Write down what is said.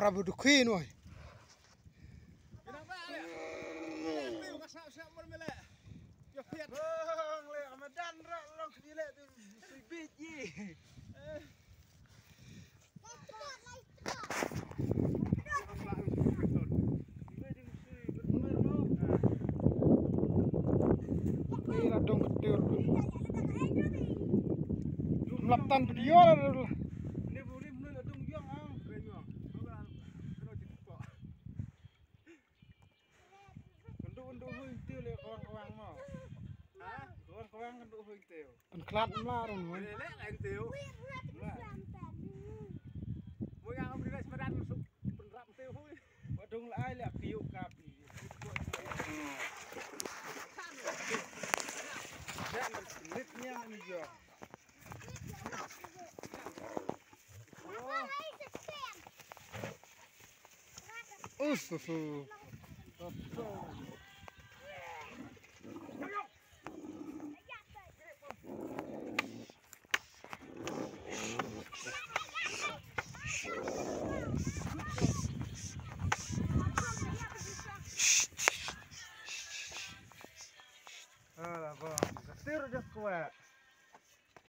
prabu du khi nuôi đây là đông tiêu lập tan video là anh khát lắm rồi mỗi ngày ông đi ra Samaran masuk penrap tiêu hui Wadung lai lek piuk kapi. Dan selitnya ini jo. Uff.